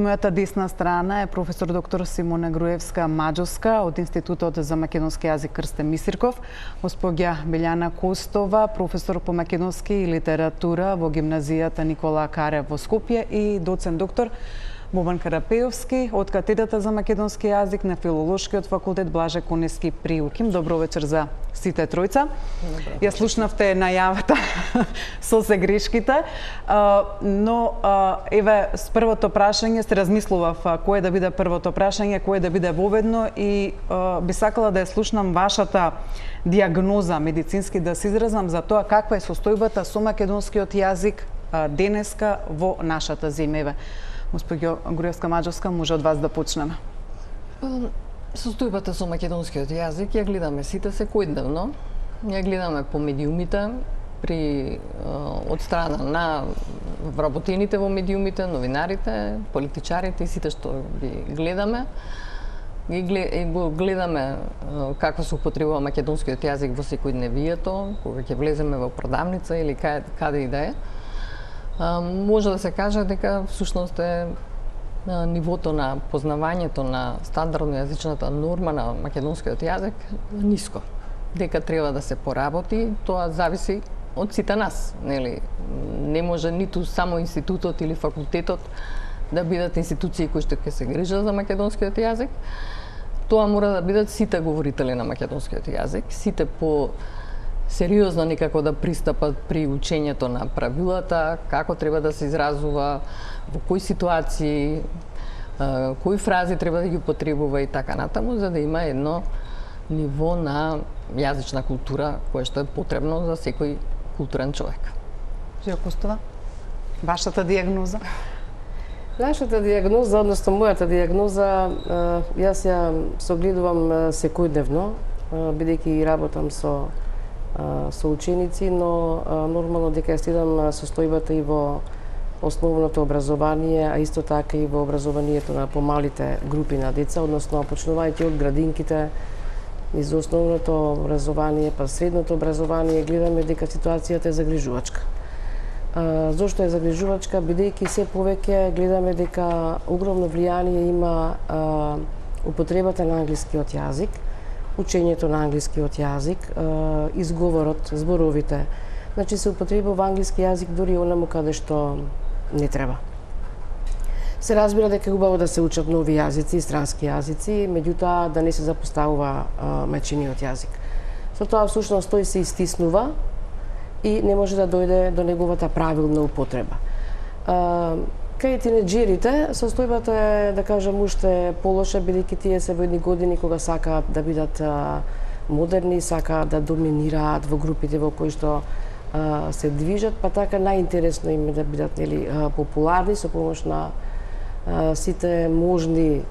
мојата десна страна е професор доктор Симона Груевска-Маџовска од Институтот за македонски јазик Крстен Мисирков, господја Билјана Костова, професор по македонски и литература во гимназијата Никола Карев во Скопје и доцент доктор Бобан Карапеовски од катедрата за македонски јазик на Филолошкиот факултет Блаже Конески при УКИМ. Добро вечер за сите тројца. Ја слушнавте најавата со се грешките, но еве с првото прашање се размислував кое да биде првото прашање, кое да биде воведно и би сакала да ја слушнам вашата диагноза медицински, да се изразам за тоа каква е состојбата со македонскиот јазик денеска во нашата земја. Господјо Груевска-Маџовска, може од вас да почнеме. Состојбата со македонскиот јазик ја гледаме сите секојдневно. Ја гледаме по медиумите, од страна на вработените во медиумите, новинарите, политичарите и сите што ги гледаме. Го гледаме како се употребува македонскиот јазик во секојдневието, кога ќе влеземе во продавница или каде и да е. Може да се каже дека всушност е нивото на познавањето на стандардно јазичната норма на македонскиот јазик ниско. Дека треба да се поработи, тоа зависи од сите нас, нели? Не може ниту само институтот или факултетот да бидат институции кои што ќе се грижат за македонскиот јазик. Тоа мора да бидат сите говорители на македонскиот јазик, сите по сериозно некако да пристапат при учењето на правилата, како треба да се изразува, во кои ситуации, кои фрази треба да ги употребува и така натаму, за да има едно ниво на јазична култура кое што е потребно за секој културен човек. Жио Костова, вашата диагноза? Нашата диагноза, односно мојата диагноза, јас ја согледувам секојдневно, бидејќи работам со ученици, но нормално дека ја следам состојбата и во основното образование, а исто така и во образованието на помалите групи на деца, односно почнувајќи од градинките и за основното образование, па средното образование, гледаме дека ситуацијата е загрижувачка. Зошто е загрижувачка? Бидејќи се повеќе гледаме дека огромно влијание има употребата на англискиот јазик, учењето на англискиот јазик, изговорот, зборовите. Значи се употребува англиски јазик дури онаму каде што не треба. Се разбира дека е убаво да се учат нови јазици, странски јазици, меѓутоа да не се запоставува мајчиниот јазик. Со тоа всушност тој се истиснува и не може да дојде до неговата правилна употреба. Кај тинеџерите, состојбата е, да кажам, уште полоша, бидејќи тие се во едни години кога сакаат да бидат модерни, сакаат да доминираат во групите во кои што се движат, па така најинтересно им е да бидат популарни со помош на сите можни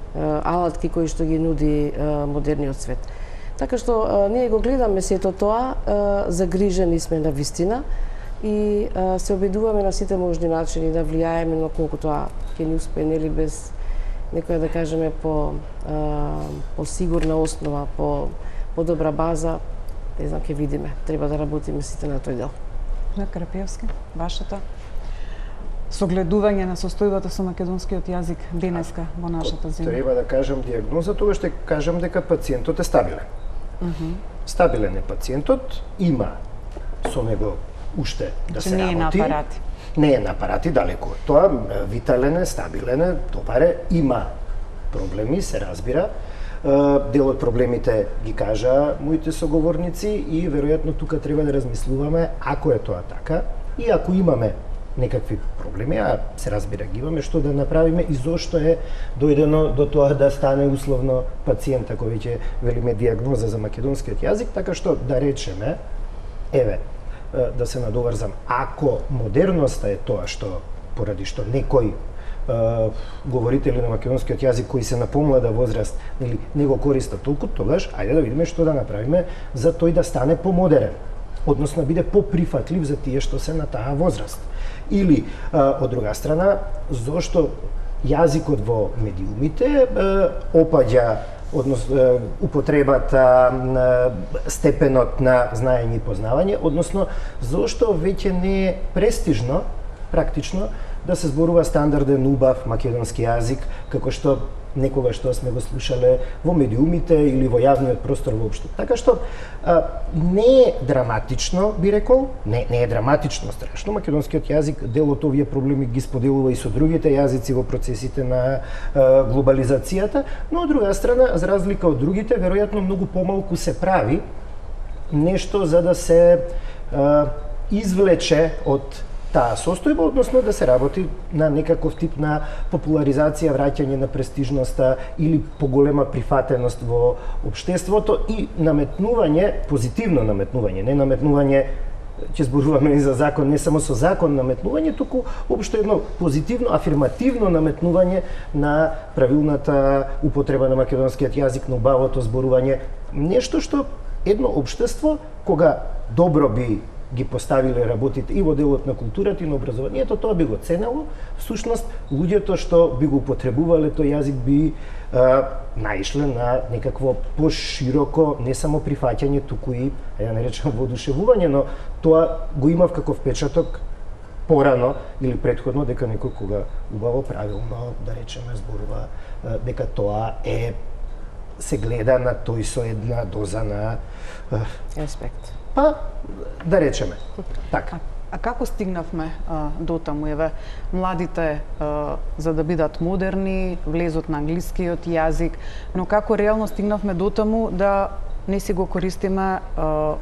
алатки кои што ги нуди модерниот свет. Така што ние го гледаме сето тоа, загрижени сме на вистина, и се обидуваме на сите можни начини да влијаеме, но колку тоа ќе ни успее, нели, без некоја, да кажеме, по сигурна основа, по добра база, не знам, ќе видиме. Треба да работиме сите на тој дел. Карапеовски, вашата согледување на состојбата со македонскиот јазик денеска во нашата земја? Треба да кажам диагноза, тогаш ќе кажам дека пациентот е стабилен. Стабилен е пациентот, има со него уште да се работи. Не е на апарати. Не е на апарати, далеку од тоа. Витален е, стабилен е, добар е, има проблеми, се разбира. Дел од проблемите ги кажа моите соговорници и веројатно тука треба да размислуваме ако е тоа така и ако имаме некакви проблеми, а се разбира ги имаме, што да направиме и зошто е дојдено до тоа да стане условно пациент, ако веќе велиме диагноза за македонскиот јазик, така што да речеме, еве, да се надоврзам, ако модерноста е тоа што поради што некој говорители на македонскиот јазик кои се на помлада возраст, нели, не го користат толку, тогаш ајде да видиме што да направиме за тој да стане помодерен, односно биде поприфатлив за тие што се на таа возраст. Или од друга страна, зошто јазикот во медиумите опаѓа, односно употребата, степенот на знаење и познавање, односно зошто веќе не е престижно практично да се зборува стандарден, убав македонски јазик, како што некогаш што сме го слушале во медиумите или во јавниот простор воопшто. Така што не е драматично, би рекол, не е драматично страшно. Македонскиот јазик дел од овие проблеми ги споделува и со другите јазици во процесите на глобализацијата, но од друга страна, за разлика од другите, веројатно многу помалку се прави нешто за да се извлече од таа состојба, односно да се работи на некаков тип на популаризација, враќање на престижноста или поголема прифатеност во општеството и наметнување, позитивно наметнување, не наметнување, ќе зборуваме и за закон, не само со закон наметнување, туку општо едно позитивно, афирмативно наметнување на правилната употреба на македонскиот јазик, на убавото зборување, нешто што едно општество кога добро би ги поставиле работите и во делот на културата и на образованието, тоа би го ценело. Всушност, луѓето што би го употребувале тој јазик би наишле на некакво пошироко, не само прифаќање, туку и, ја наречам, воодушевување, но тоа го имав како впечаток порано или претходно, дека некој кога убаво, правилно, да речеме, зборува, дека тоа се гледа на тој со една доза на респект. Па, да речеме, така. А како стигнавме до таму? Еве, младите, за да бидат модерни, влезот на англискиот јазик, но како реално стигнавме до таму да не си го користиме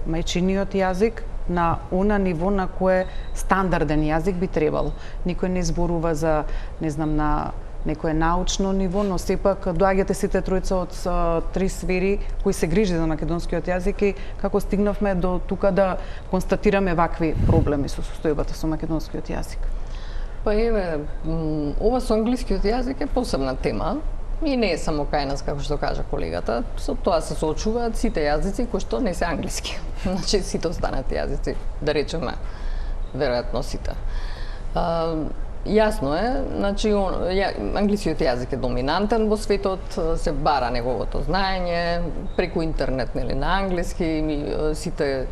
мајчиниот јазик на она ниво на кое стандарден јазик би требало? Никој не зборува за, не знам, на некое научно ниво, но сепак доаѓате сите тројца од три сфери кои се грижи за македонскиот јазик и како стигнавме до тука да констатираме вакви проблеми со состојбата со македонскиот јазик? Па еве, ова со англискиот јазик е посебна тема и не е само кај нас, како што кажа колегата, со тоа се соочуваат сите јазици кои што не се англиски. Значи сите останати јазици, да речеме, веројатно сите. Јасно е, значи англискиот јазик е доминантен во светот, се бара неговото знаење преку интернет, нели, на англиски, сите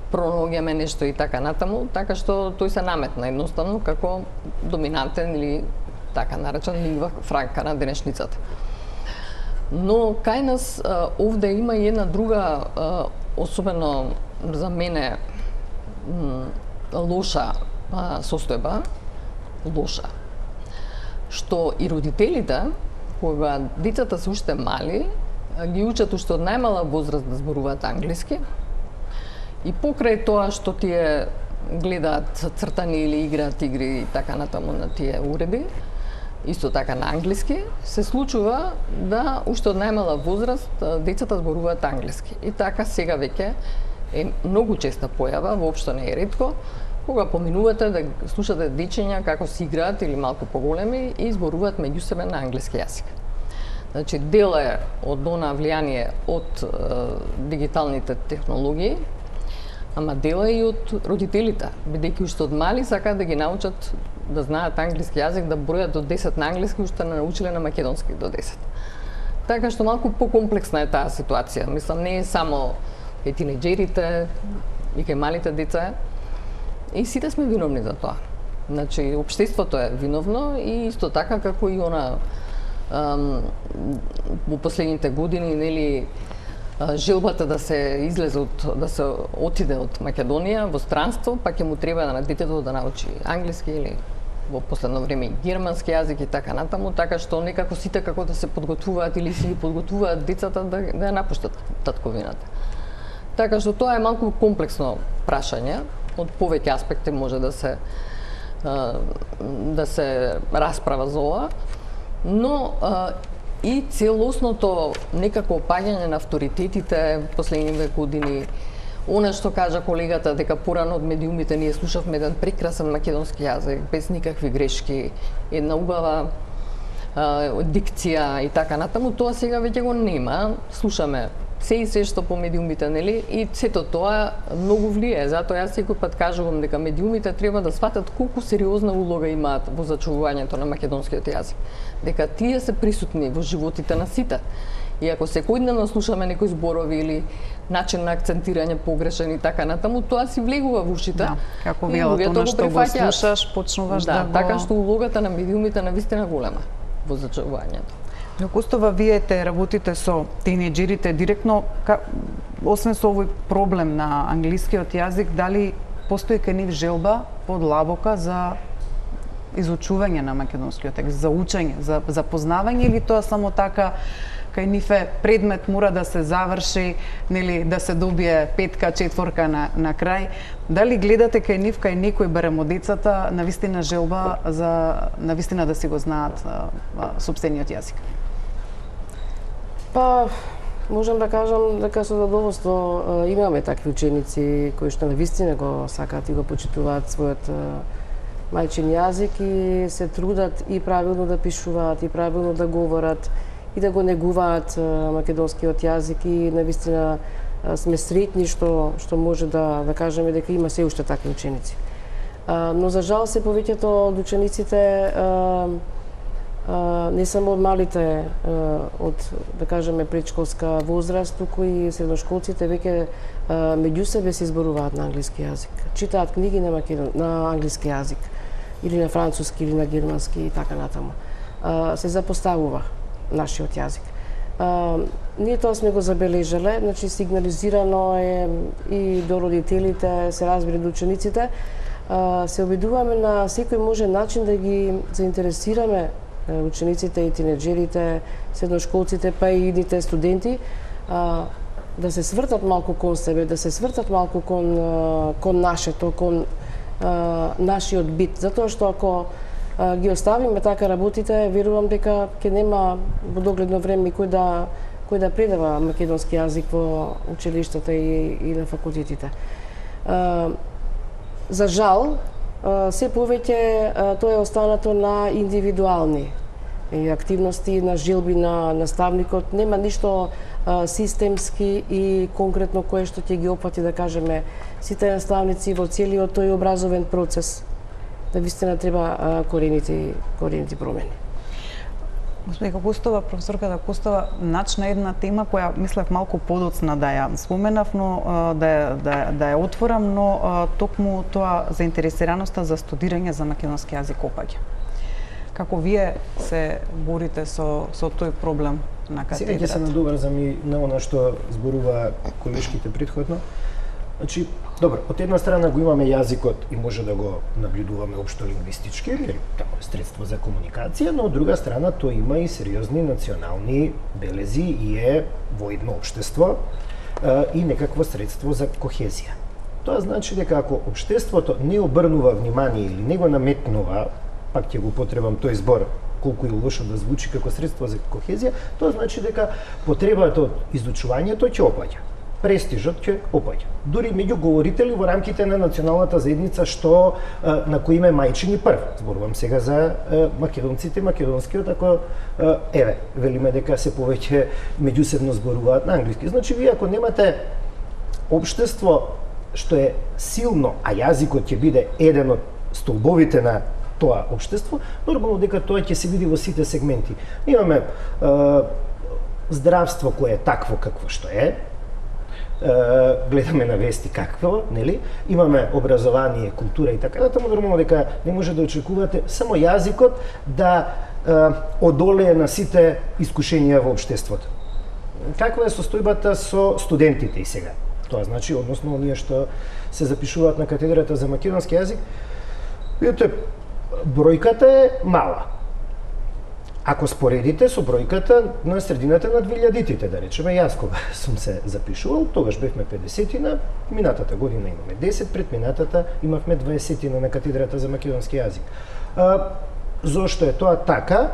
пронаоѓаме нешто и така натаму, така што тој се наметна едноставно како доминантен или така наречен лингва франка на денешницата. Но кај нас овде има и една друга, особено за мене, лоша состојба, што и родителите, кога децата се уште мали, ги учат уште од најмала возраст да зборуваат англиски, и покрај тоа што тие гледаат цртани или играат игри и така натаму на тие уреди, исто така на англиски, се случува да уште од најмала возраст децата зборуваат англиски. И така сега веќе е многу честа појава, воопшто не е ретко, кога поминувате да слушате дечиња како си играат или малку поголеми и зборуваат меѓу себе на англиски јазик. Значи, дел е од она влијание од дигиталните технологии, ама дел е и од родителите, бидејќи уште од мали сакаат да ги научат да знаат англиски јазик, да бројат до 10 на англиски, уште не научиле на македонски до 10. Така што малку покомплексна е таа ситуација. Мислам, не е само кај тинеџерите и кај малите деца, и сите сме виновни за тоа. Значи, општеството е виновно и исто така како и она во последните години, нели, желбата да се излезе да се отиде од Македонија во странство, па ќе му треба на детето да научи англиски или во последно време и германски јазик и така натаму, така што некако сите како да се подготвуваат или си подготвуваат децата да ја напуштат татковината. Така што тоа е малку комплексно прашање, од повеќе аспекти може да се расправа за ова, но и целосното некако опаѓање на авторитетите последниве години. Она што кажа колегата дека порано од медиумите ние слушавме еден прекрасен македонски јазик без никакви грешки, една убава дикција и така натаму, тоа сега веќе го нема. Слушаме се и се што по медиумите, нели? И сето тоа многу влијае. Затоа јас секој пат кажувам дека медиумите треба да сватат колку сериозна улога имаат во зачувувањето на македонскиот јазик. Дека тие се присутни во животите на сите. И ако секојдневно слушаме некои зборови или начин на акцентирање погрешен и така натаму, тоа си влегува во ушите. Да, како велат, она што го слушаш, почнуваш да го... така што улогата на медиумите навистина голема во зачувувањето. Но Костова, вие работите со тинеџерите директно, освен со овој проблем на англискиот јазик, дали постои кај нив желба подлабока за изучување на македонскиот текст, за учење, за запознавање, или тоа само така кај нив е предмет мора да се заврши, нели, да се добие 5-ка, 4-ка на крај? Дали гледате кај нив, кај некој барем од децата, навистина желба за навистина да си го знаат сопствениот јазик? Па, можам да кажам дека со задоволство имаме такви ученици кои што навистина го сакаат и го почитуваат својот мајчин јазик и се трудат и правилно да пишуваат, и правилно да говорат, и да го негуваат македонскиот јазик, и навистина сме среќни што може да кажеме дека има се уште такви ученици. Но за жал се повеќето од учениците не само од малите, од, да кажеме, предшколска возраст, туку и средношколците веќе меѓу себе се изборуваат на англиски јазик. Читаат книги на англиски јазик, или на француски, или на германски и така натаму. Се запоставува нашиот јазик. Ние тоа сме го забележале, значи сигнализирано е и до родителите, се разбира до учениците. Се обидуваме на секој можен начин да ги заинтересираме учениците и тинеџерите, средношколците, па и идните студенти, да се свртат малку кон себе, да се свртат малку кон нашето, кон нашиот бит. Затоа што ако ги оставиме така работите, верувам дека ќе нема во догледно време кој да предава македонски јазик во училиштата и на факултетите. За жал, се повеќе тоа е останато на индивидуални активности, на желби на наставникот. Нема ништо системски и конкретно кое што ќе ги опфати, да кажеме, сите наставници во целиот тој образовен процес. Навистина треба корените промени. Господинка Костова, професорката Костова, начна една тема која мислев малку подоцна да ја споменав, но да ја отворам, но токму тоа заинтересираноста за студирање за македонски јазик опаѓа. Како вие се борите со тој проблем на катедрата? Сега ќе се надоврзам и на она што зборува колешките претходно. Значи, добро, од една страна го имаме јазикот и може да го наблюдуваме општо лингвистички, тамо е средство за комуникација, но од друга страна тој има и сериозни национални белези и е воидно општество и некакво средство за кохезија. Тоа значи дека ако општеството не обрнува внимание или не го наметнува, пак ќе го потребам тој збор, колку и лошо да звучи како средство за кохезија, тоа значи дека потребата од изучувањето ќе опаѓа. Престижот ќе опаѓа. Дури меѓу говорители во рамките на националната заедница што на кој име мајчини прв. Зборувам сега за македонците, македонскиот, ако еве, велиме дека се повеќе меѓусебно зборуваат на англиски. Значи, вие ако немате општество што е силно, а јазикот ќе биде еден од столбовите на тоа општество, нормално дека тоа ќе се види во сите сегменти. Имаме здравство кое е такво какво што е, гледаме на вести какво, нели? Имаме образование, култура и така натаму, нормално дека не може да очекувате само јазикот да одолее на сите искушенија во општеството. Каква е состојбата со студентите и сега? Тоа значи, односно оние што се запишуваат на катедрата за македонски јазик, видите, бројката е мала. Ако споредите со бројката на средината на 2000-тите, да речеме, јас кога сум се запишувал, тогаш бевме 50-тина, минатата година имаме 10, предминатата имавме 20-тина на катедрата за македонски јазик. Зошто е тоа така?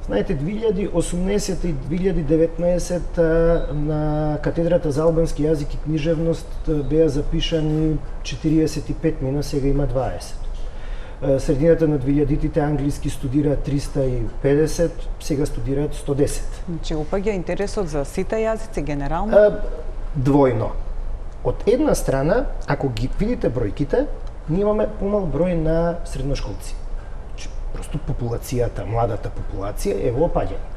Знаете, 2018 и 2019 на катедрата за албански јазик и книжевност беа запишани 45 мина, сега има 20. Средината на 2000-тите англиски студира 350, сега студираат 110. Значи, опаѓа интересот за сите јазици генерално? Двојно. Од една страна, ако ги видите бројките, ние имаме помал број на средношколци. Просто популацијата, младата популација е во опаѓање.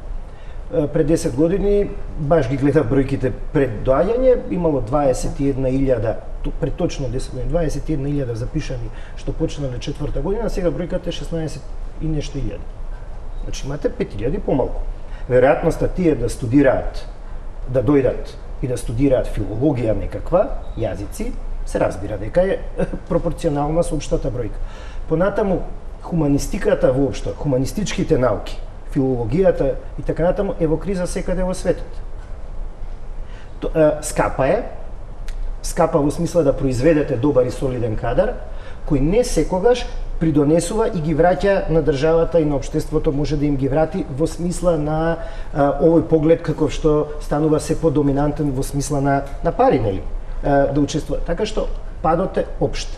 пред 10 години, баш ги гледав бројките пред доаѓање, имало 21.000, пред точно 10 години, 21.000 запишани што почнале 4-та година, сега бројката е 16 и нешто илјади. Значи имате 5.000 помалку. Веројатноста тие да студираат, да дојдат и да студираат филологија некаква, јазици, се разбира дека е пропорционална со општата бројка. Понатаму, хуманистиката воопшто, хуманистичките науки, филологијата и така натаму е во криза секаде во светот. Скапа во смисла да произведете добар и солиден кадар, кој не секогаш придонесува и ги враќа на државата и на општеството, може да им ги врати во смисла на овој поглед каков што станува се подоминантен во смисла на пари, нели? Да учествува. Така што падот е општ.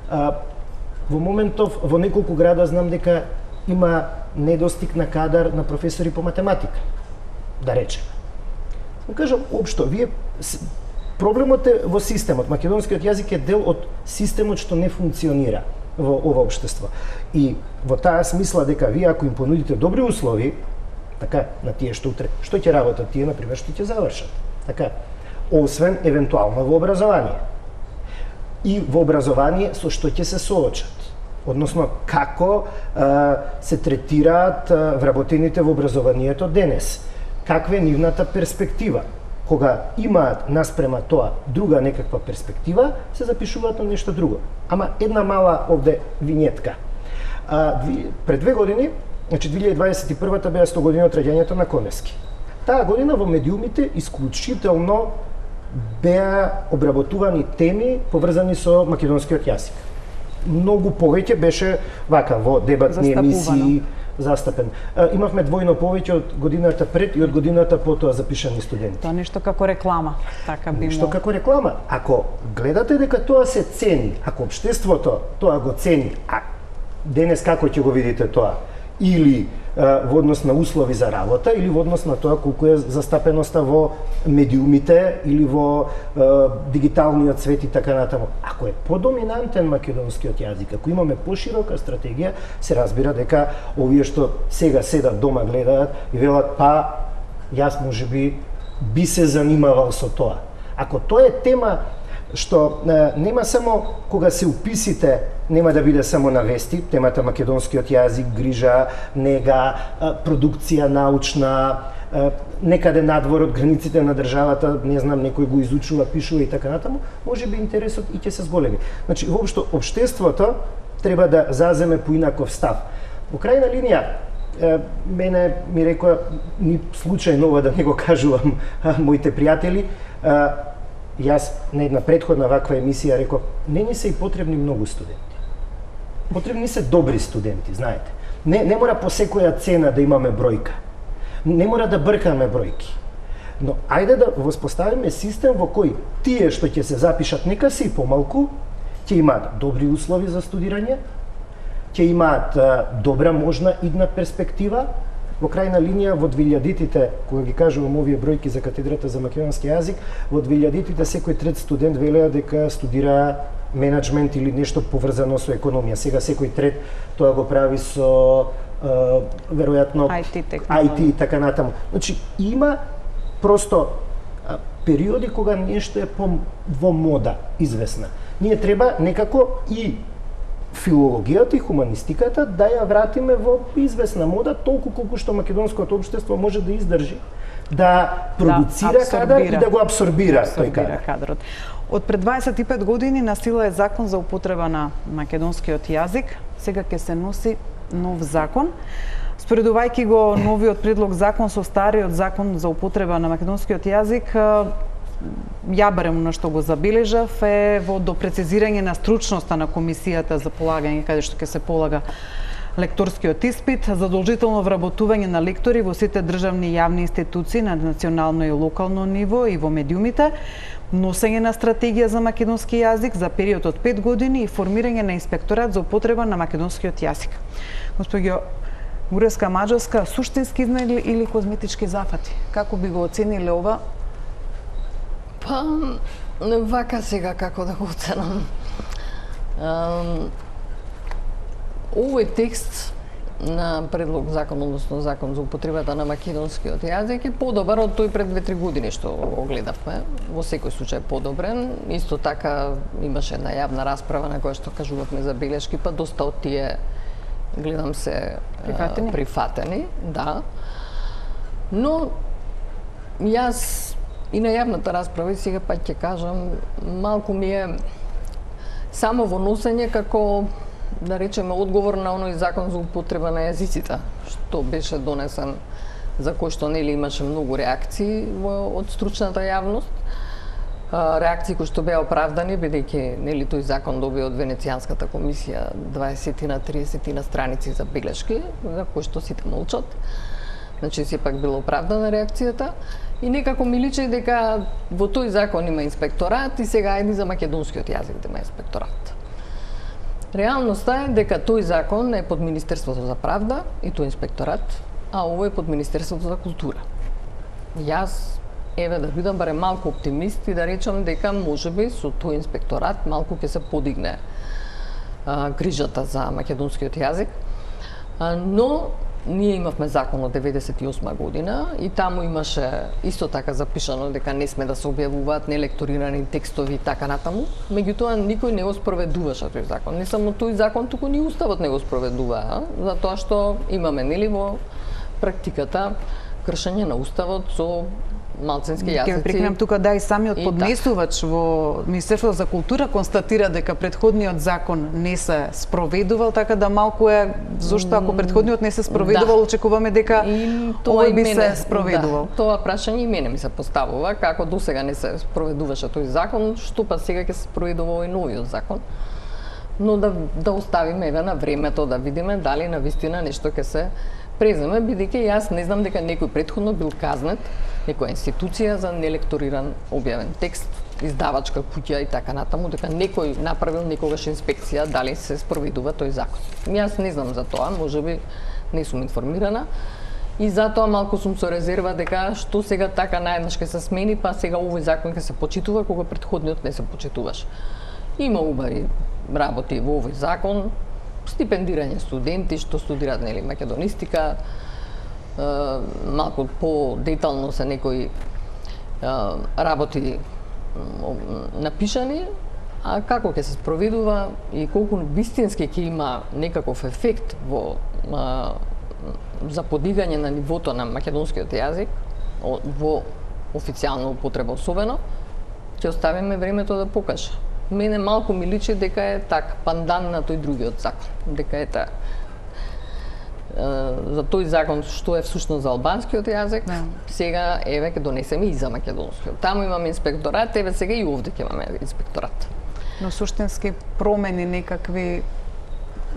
Во моментов, во неколку града знам дека има недостиг на кадар на професори по математика, да речем. Кажам, општо, проблемот е во системот. Македонскиот јазик е дел од системот што не функционира во ова општество. И во таа смисла дека вие ако им понудите добри услови, така, на тие што утре, што ќе работат тие, например, што ќе завршат. Така, освен евентуално во образование. И во образование со што ќе се соочат. Односно, како се третираат вработените во образованието денес. Каква е нивната перспектива. Кога имаат наспрема тоа друга некаква перспектива, се запишуваат на нешто друго. Ама една мала овде винетка. Пред 2 години, значи 2021-та беа 100 години од раѓањето на Конески. Таа година во медиумите исклучително беа обработувани теми поврзани со македонскиот јазик. Многу повеќе беше вака во дебатни емисии застапен. Имавме двојно повеќе од годината пред и од годината потоа запишани студенти. Тоа нешто како реклама, така би нешто како реклама. Ако гледате дека тоа се цени, ако општеството тоа го цени, а денес како ќе го видите тоа? Или во однос на услови за работа, или во однос на тоа колку е застапеноста во медиумите или во дигиталниот свет и така натаму. Ако е подоминантен македонскиот јазик, ако имаме поширока стратегија, се разбира дека овие што сега седат дома гледаат и велат па јас можеби би се занимавал со тоа. Ако тоа е тема што нема само кога се уписите, нема да биде само на вести, темата македонскиот јазик, грижа, нега, продукција научна, некаде надвор од границите на државата, не знам, некој го изучува, пишува и така натаму, може би интересот и ќе се зголеми. Значи, воопшто, општеството треба да заземе поинаков став. Во крајна линија, мене ми рекоа, ни случајно ова да не го кажувам моите пријатели, јас на една претходна ваква емисија реков, не ни се и потребни многу студенти. Потребни се добри студенти, знаете. Не мора по секоја цена да имаме бројка. Не мора да бркаме бројки. Но ајде да воспоставиме систем во кој тие што ќе се запишат, нека се и помалку, ќе имаат добри услови за студирање, ќе имаат добра можна идна перспектива. Во крајна линија, во 2000-тите, кога ги кажувам овие бројки за катедрата за македонски јазик, во 2000-тите секој трет студент велеа дека студира менеджмент или нешто поврзано со економија. Сега секој трет тоа го прави со веројатно IT и така натаму. Значи има просто периоди кога нешто е во мода известна. Ние треба некако и филологијата и хуманистиката да ја вратиме во известна мода, толку колку што македонското општество може да издржи, да продуцира кадар и да го абсорбира тој кадар. Од пред 25 години на сила е закон за употреба на македонскиот јазик, сега ќе се носи нов закон. Споредувајќи го новиот предлог закон со стариот закон за употреба на македонскиот јазик, ја барем на што го забележав е во допрецизирање на стручноста на комисијата за полагање, каде што ќе се полага лекторскиот испит, задолжително вработување на лектори во сите државни и јавни институции на национално и локално ниво и во медиумите, носење на стратегија за македонски јазик за период од 5 години и формирање на инспекторат за употреба на македонскиот јазик. Госпоѓо Груевска-Маđовска, суштински измени или козметички зафати? Како би го оцениле ова? Па, вака сега како да го оценам. Овој текст на предлог закон, односно закон за употребата на македонскиот јазик е подобар од тој пред 2-3 години што го гледавме. Во секој случај подобрен. Исто така имаше една јавна расправа на која што кажувавме за белешки, па доста од тие гледам се прифатени, да. Но јас и на јавната расправа, и сега пак ќе кажам, малку ми е само во носење како, да речеме, одговор на оној закон за употреба на јазиците, што беше донесен, за кој што нели имаше многу реакции од стручната јавност. Реакции кои што беа оправдани, бидејќи нели тој закон добија од Венецијанската комисија 20-30 страници за белешки, за кои што сите молчат. Значи сепак била оправдана реакцијата. И некако ми личи дека во тој закон има инспекторат и сега ајде за македонскиот јазик да има инспекторат. Реалноста е дека тој закон е под Министерството за правда и тој инспекторат, а ово е под Министерството за култура. Јас еве да бидам барем малку оптимист и да речам дека можеби со тој инспекторат малку ќе се подигне грижата за македонскиот јазик, но ние имавме закон од 98 година и таму имаше исто така запишано дека не сме да се објавуваат нелекторирани текстови и така натаму. Меѓутоа никој не го спроведуваше тој закон. Не само тој закон, туку ни уставот не го спроведува, затоа што имаме нели во практиката кршење на уставот со малцински јазици. Ќе прекинам тука да и самиот поднесувач во Министерството за култура констатира дека претходниот закон не се спроведувал, така да малку е зошто ако претходниот не се спроведувал, очекуваме дека овој би се спроведувал. Да, тоа прашање и мене ми се поставува, како досега не се спроведуваше тој закон, што па сега ќе се спроведува овој новиот закон. Но да оставиме еве на времето да видиме дали навистина нешто ќе се преземе, бидејќи јас не знам дека некој претходно бил казнет, некоја институција за нелекториран објавен текст, издавачка куќа и така натаму, дека некој направил некогаш инспекција дали се спроведува тој закон. Јас не знам за тоа, можеби не сум информирана и затоа малку сум со резерва дека што сега така наеднаш ќе се смени, па сега овој закон ќе се почитува кога претходниот не се почитуваше. Има убави работи во овој закон, стипендирање студенти што студираат нели македонистика, малку по-детално се некои работи напишани, а како ќе се спроведува и колку вистински ќе има некаков ефект во за подигање на нивото на македонскиот јазик во официјална употреба особено, ќе оставиме времето да покаже. Мене малку ми личи дека е така пандан на тој другиот закон, дека е така. За тој закон што е всушност за албанскиот јазик, сега еве ќе донесеме и за македонскиот. Таму имаме инспекторат, еве сега и овде ќе имаме инспекторат. Но суштински промени некакви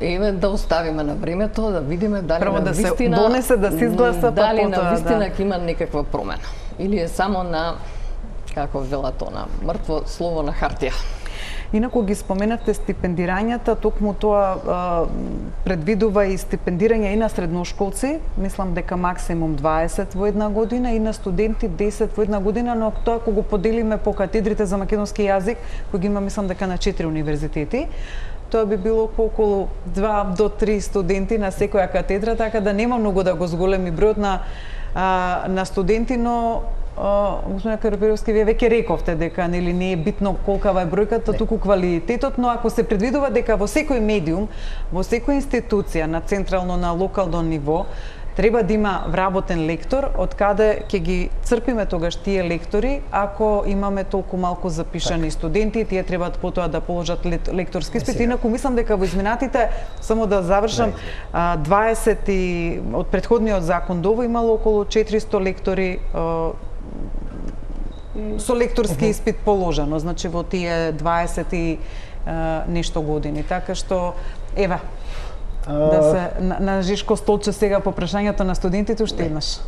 еве да оставиме на времето да видиме дали прво на вистина да се донесе да се изгласа дали па на вистина ќе има некаква промена или е само на како велат она мртво слово на хартија. Инаку ги споменавте стипендирањата, токму тоа предвидува и стипендирање и на средношколци, мислам дека максимум 20 во една година и на студенти 10 во една година, но тоа ако го поделиме по катедрите за македонски јазик, кои ги има мислам дека на 4 универзитети, тоа би било околу 2 до 3 студенти на секоја катедра, така да нема многу да го зголеми бројот на студенти, но господин Карапировски, вие веќе рековте дека нели не е битно колкава е бројката, туку квалитетот, но ако се предвидува дека во секој медиум, во секоја институција на централно, на локално ниво, треба да има вработен лектор, од каде ќе ги црпиме тогаш тие лектори, ако имаме толку малку запишани студенти, тие треба потоа да положат лекторски испит. Инаку мислам дека во изминатите, само да завршам, 20 и од претходниот закон до ово имало околу 400 лектори со лекторски испит положено, значи во тие 20 и нешто години. Така што, ева, да се на Жишко столче сега по прашањето на студентите уште еднаш.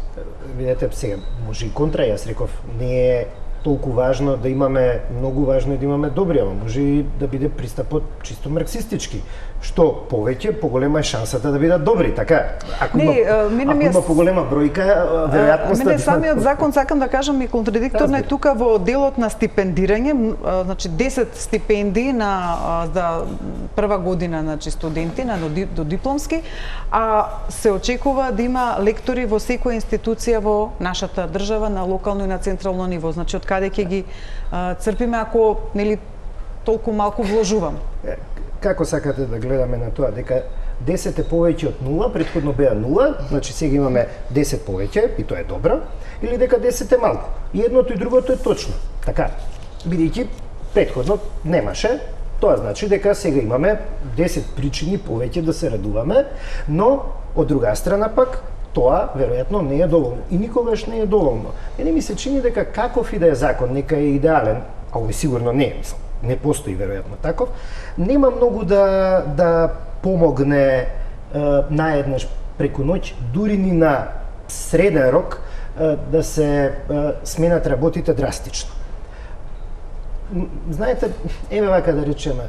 Видете, сега може и контра, јас реков, не е толку важно да имаме, многу важно е да имаме добри, ама може и да биде пристапот чисто марксистички. што повеќе, поголема е шансата да бидат добри, така? Ако има поголема бројка, веројатноста... Мене самиот закон, сакам да кажам, и контрадикторно е тука во делот на стипендирање, значи 10 стипендии за прва година, значи студенти на до дипломски, а се очекува да има лектори во секоја институција во нашата држава на локално и на централно ниво. Значи од каде ќе ги црпиме ако нели толку малку вложувам? Како сакате да гледаме на тоа, дека 10 е повеќе од 0, претходно беа 0, значи сега имаме 10 повеќе и тоа е добро, или дека 10 е малку. И едното и другото е точно. Така, бидејќи претходно немаше, тоа значи дека сега имаме 10 причини повеќе да се радуваме, но од друга страна пак тоа веројатно не е доволно и никогаш не е доволно. Мене ми се чини дека каков и да е закон, нека е идеален, а овој сигурно не е, не постои веројатно таков, нема многу да помогне наеднаш преку ноќ, дури ни на среден рок да се сменат работите драстично. Знаете, еве вака да речеме,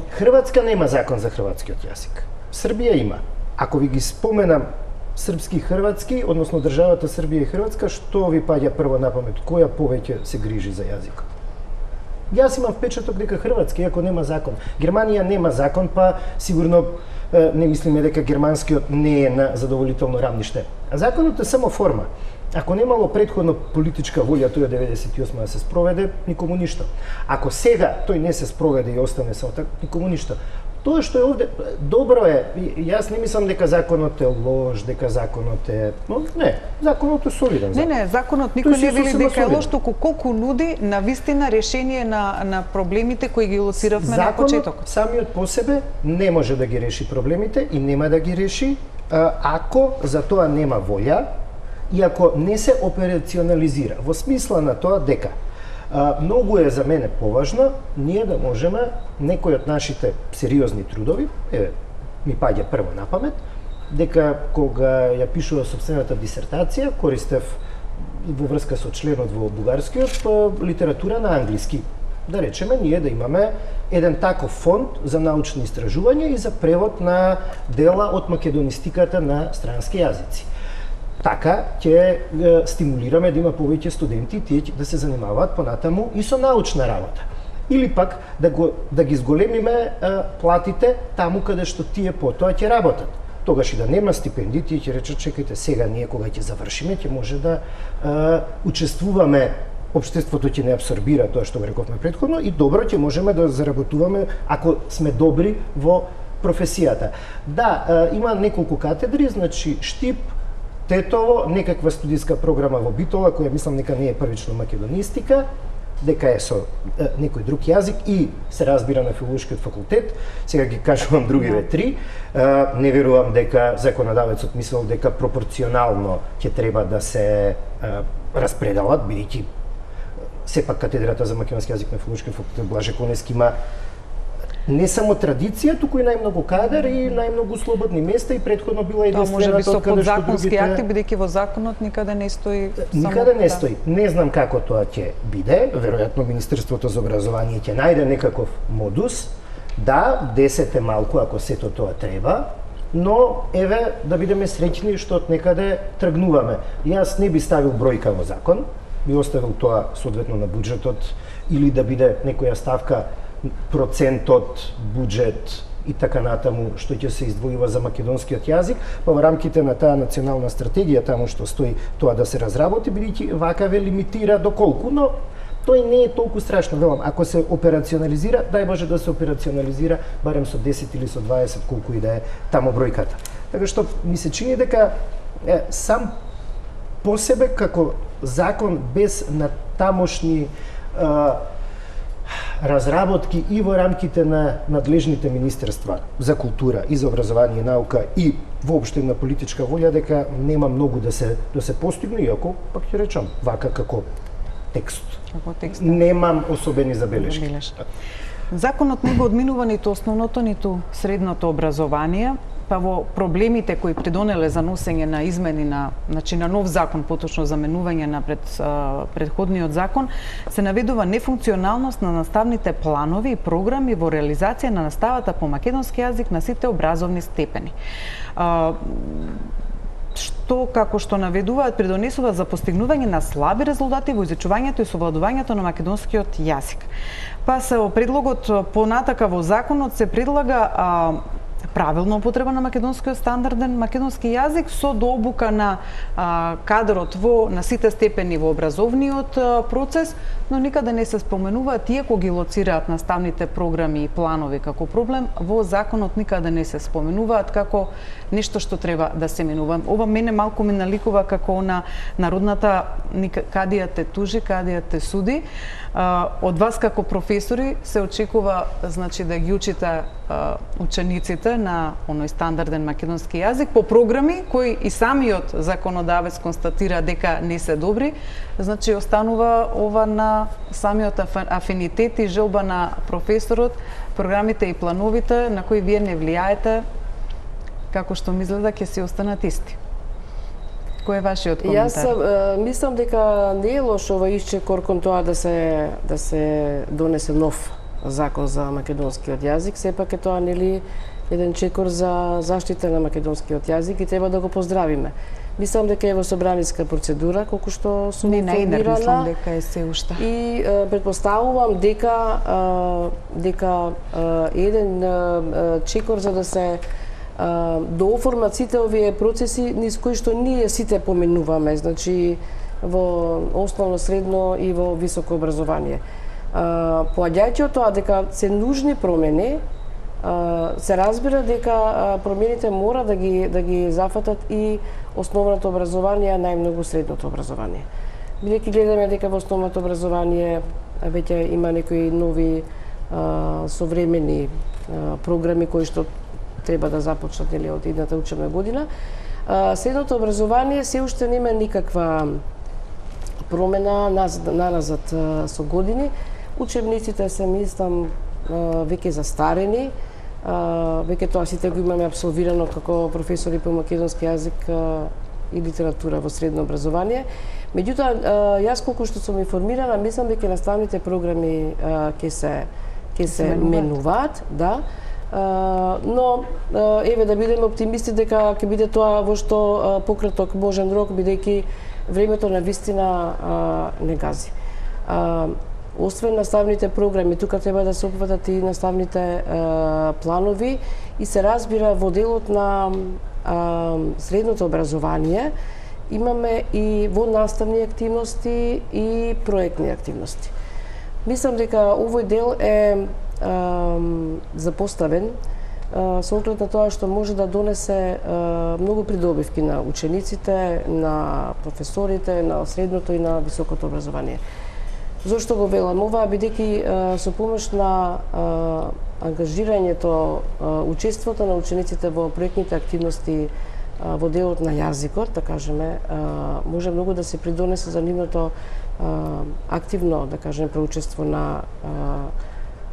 Хрватска нема закон за хрватскиот јазик. Србија има. Ако ви ги споменам српски и хрватски, односно државата Србија и Хрватска, што ви паѓа прво на памет? Која повеќе се грижи за јазикот? Јас имам впечаток дека хрватски, ако нема закон. Германија нема закон, па сигурно не мислиме дека германскиот не е на задоволително рамниште. А законот е само форма. Ако немало претходно политичка волја тој 98 да се спроведе, никому ништо. Ако сега тој не се спроведе и остане само така, никому ништо. Тоа што е овде добро е, јас не мислам дека законот е лош, дека законот е, но не, законот е солиден. Не, законот никој не вели дека е лош, туку колку нуди на вистина решение на проблемите кои ги лоциравме на почетокот. Законот самиот по себе не може да ги реши проблемите и нема да ги реши ако за тоа нема волја и ако не се операционализира. Во смисла на тоа дека многу е за мене поважно ние да можеме некои од нашите сериозни трудови, ми паѓа прво на памет, дека кога ја пишува сопствената дисертација, користев во врска со членот во бугарскиот литература на англиски. Да речеме, ние да имаме еден таков фонд за научни истражувања и за превод на дела од македонистиката на странски јазици. Така ќе стимулираме да има повеќе студенти тие да се занимаваат понатаму и со научна работа. Или пак да ги зголемиме платите таму каде што тие потоа ќе работат. Тогаш и да нема стипендии, тие ќе речат чекајте сега ние кога ќе завршиме ќе може да учествуваме, општеството ќе не абсорбира тоа што го рековме претходно и добро ќе можеме да заработуваме ако сме добри во професијата. Да, има неколку катедри, значи Штип, Тетово, некаква студиска програма во Битола, која мислам дека не е првично македонистика, дека е со некој друг јазик и се разбира на филолошкиот факултет. Сега ги кажувам другиве три. Не верувам дека законодавецот мислел дека пропорционално ќе треба да се распределат, бидејќи сепак катедрата за македонски јазик на филолошкиот факултет Блаже Конески има не само традиција, туку и најмногу кадар и најмногу слободни места и претходно била единствената од каде што другите... Тоа може би со подзаконски акти, бидејќи во законот никаде не стои... Никаде не стои. Не знам како тоа ќе биде, веројатно Министерството за образование ќе најде некаков модус, да, 10 е малку ако сето тоа треба, но еве да бидеме среќни што од некаде тргнуваме. Јас не би ставил бројка во закон, би оставил тоа соодветно на буџетот или да биде некоја ставка процентот, буџет и така натаму што ќе се издвојува за македонскиот јазик, па во рамките на таа национална стратегија таму што стои тоа да се разработи, бидејќи вака ве лимитира доколку, но тој не е толку страшно, велам, ако се операционализира, дај Боже да се операционализира барем со 10 или со 20 колку и да е таму бројката. Така што ми се чини дека сам по себе како закон без натамошни разработки и во рамките на надлежните министерства за култура и за образование и наука и воопште на политичка волја дека нема многу да се постигне, иако пак ќе речам вака како текст. Немам особени забелешки. Законот не го одминува ниту основното, ниту средното образование. па во проблемите кои придонеле за носење на измени на нов закон, поточно заменување на предходниот закон, се наведува нефункционалност на наставните планови и програми во реализација на наставата по македонски јазик на сите образовни степени. Што, како што наведуваат, придонесува за постигнување на слаби резултати во изучувањето и совладувањето на македонскиот јазик. Па се во предлогот понатака во законот се предлага правилна употреба на македонскиот стандарден македонски јазик со дообука на кадрот на сите степени во образовниот процес, но никаде не се споменуваат, иако ги лоцираат наставните програми и планови како проблем, во законот никаде не се споменуваат како нешто што треба да се менува. Ова мене малку ме наликува како на народната кадија те тужи, кадија те суди. Од вас како професори се очекува, значи, да ги учите учениците на оној стандарден македонски јазик по програми кои и самиот законодавец констатира дека не се добри. Значи, останува ова на самиот афинитет и желба на професорот, програмите и плановите на кои вие не влијаете, како што ми изгледа ќе се останат исти. Кој е вашиот коментар? Јас мислам дека не е лошо ова исчекор кон тоа да се донесе нов закон за македонскиот јазик. Сепак е тоа нели еден чекор за заштита на македонскиот јазик и треба да го поздравиме. Мислам дека е во собраниска процедура, колку што сум информирана. Мислам дека е се уште. И претпоставувам дека еден чекор за да се дооформат сите овие процеси низ кои што ние сите поменуваме, значи во основно, средно и во високо образование. Поаѓајќи од тоа дека се нужни промени, се разбира дека промените мора да ги зафатат и основното образование, а најмногу средното образование. Бидејќи гледаме дека во основното образование веќе има некои нови современи програми кои што треба да започнат од едната учебна година. Средното образование се уште нема никаква промена наназад со години. Учебниците се, мислам, веќе застарени. Веќе тоа сите го имаме абсолвирано како професори по македонски јазик и литература во средно образование. Меѓутоа, јас колку што сум информирана, мислам дека наставните програми ќе се менуваат, да. Но еве да бидеме оптимисти дека ќе биде тоа во што пократок можен рок, бидејќи времето на вистина не гази. Освен наставните програми, тука треба да се опфатат и наставните планови и се разбира во делот на средното образование имаме и во наставни активности и проектни активности. Мислам дека овој дел е запоставен со оглед на тоа што може да донесе многу придобивки на учениците, на професорите, на средното и на високото образование. Зошто го велам ова? Бидејќи со помош на ангажирањето, учеството на учениците во проектните активности во делот на јазикот, да кажеме, може многу да се придонесе за нивното активно, да кажеме, проучество на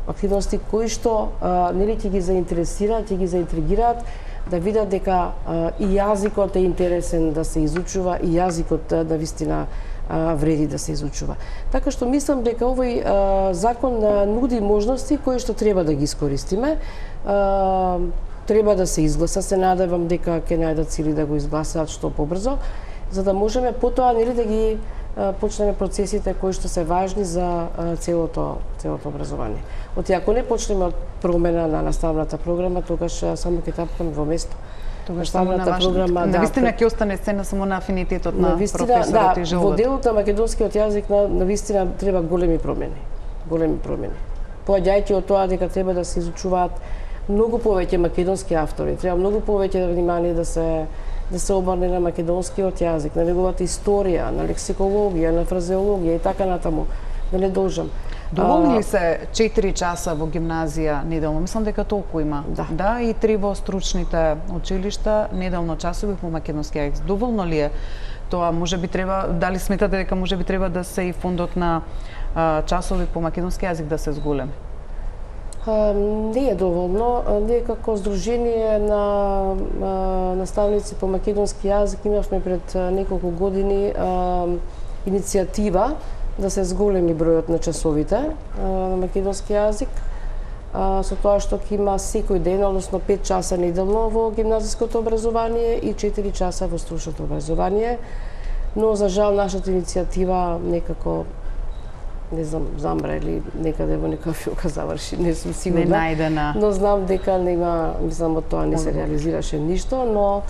активности кои што нели ќе ги заинтересираат, ќе ги заинтригираат да видат дека и јазикот е интересен да се изучува и јазикот да вистина вреди да се изучува. Така што мислам дека овој закон нуди можности кои што треба да ги искористиме. Треба да се изгласа, се надевам дека ќе најдат сили да го изгласаат што побрзо, за да можеме потоа нели да ги почнеме процесите кои што се важни за целото образование. Ако не почнеме од промена на наставната програма, тогаш само ќе тапкаме во место. Наставната програма навистина ќе остане сцена само на афинитетот на професорот и желбата. Во делот на македонскиот јазик навистина треба големи промени. Поаѓајќи од тоа дека треба да се изучуваат многу повеќе македонски автори, треба многу повеќе внимание да се обрне на македонскиот јазик, на неговата историја, на лексикологија, на фразеологија и така натаму. Да не должам. Доволни ли се 4 часа во гимназија неделно? Мислам дека толку има. Да, и 3 во стручните училишта неделно часови по македонски јазик. Доволно ли е тоа? Можеби треба, дали сметате дека можеби треба да се и фондот на часови по македонски јазик да се зголеми? Не е доволно. Ние како Сдружение на наставници по македонски јазик имавме пред неколку години иницијатива да се зголеми бројот на часовите на македонски јазик, со тоа што ќе има секој ден, односно 5 часа неделно во гимназиското образование и 4 часа во стручното образование, но за жал нашата иницијатива некако не знам, замра или некаде во некоја филка заврши, не сум сигурна. Не најдена. Но знам дека нема, мислам, од тоа не се реализираше ништо, но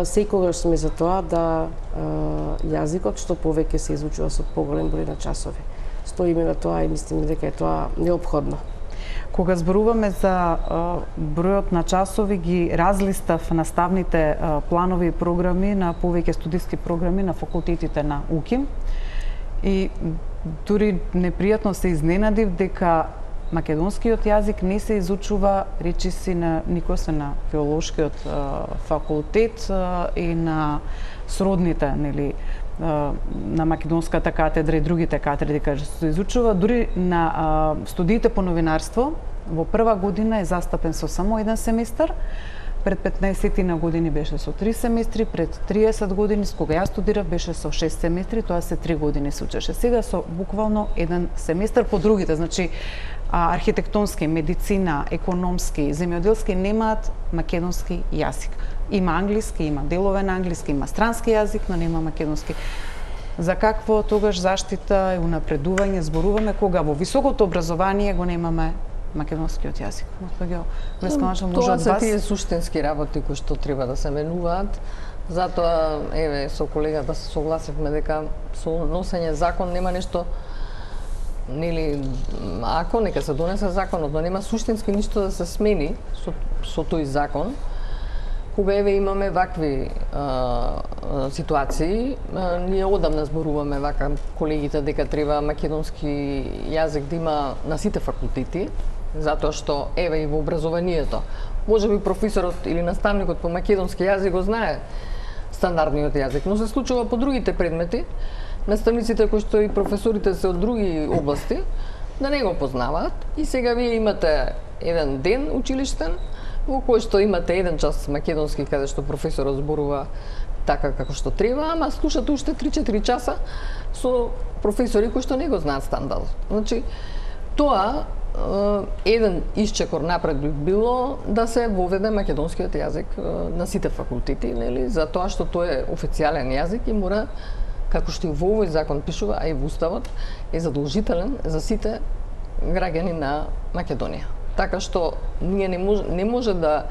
секогаш сме за тоа да јазикот што повеќе се изучува со поголем број на часови. Стоиме на тоа и мислиме дека е тоа неопходно. Кога зборуваме за бројот на часови, ги разлистав наставните планови и програми на повеќе студиски програми на факултетите на УКИМ и дури непријатно се изненадив дека македонскиот јазик не се изучува речиси на никој на филолошкиот факултет и на сродните, нели, на македонската катедра и другите катедри дека се изучува, дури на студиите по новинарство во прва година е застапен со само еден семестар. Пред 15 на години беше со 3 семестри, пред 30 години, кога јас студирав, беше со 6 семестри, тоа се 3 години се учеше. Сега со буквално еден семестар по другите, значи архитектонски, медицина, економски, земјоделски немаат македонски јазик. Има англиски, има делове на англиски, има странски јазик, но нема македонски. За какво тогаш заштита и унапредување зборуваме кога во високото образование го немаме македонскиот јазик? Тоа се тие суштински работи кои што треба да се менуваат. Затоа, еве, со колегата се согласивме дека со носење закон нема нешто, нели, ако нека се донесе законот, но нема суштински ништо да се смени со тој закон. Кога еве имаме вакви ситуации, ние одамна зборуваме вака колегите дека треба македонски јазик да има на сите факултети, затоа што еве и во образованието. Можеби професорот или наставникот по македонски јазик го знае стандардниот јазик, но се случува по другите предмети, наставниците кои што и професорите се од други области да не го познаваат и сега вие имате еден ден училиштен во кој што имате еден час македонски каде што професорот зборува така како што треба, ама слушате уште 3-4 часа со професори кои што не го знаат стандард. Значи, тоа еден исчекор напред би било да се воведе македонскиот јазик на сите факултети, нели, за тоа што тој е официјален јазик и мора, како што и во овој закон пишува, а и во уставот, е задолжителен за сите граѓани на Македонија. Така што ние не може да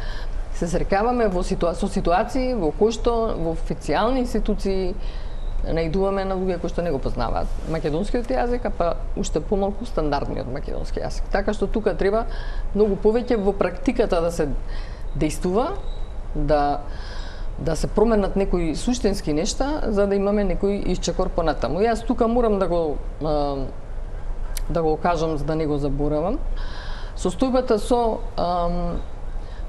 се срекаваме со ситуации во кои што во официјални институции наидуваме на луѓе кои што не го познаваат македонскиот јазик, а па уште помалку стандардниот македонски јазик. Така што тука треба многу повеќе во практиката да се действува, да се променат некои суштински нешта за да имаме некој исчекор понатаму. Јас тука морам да го кажам за да не го заборавам. Состојбата со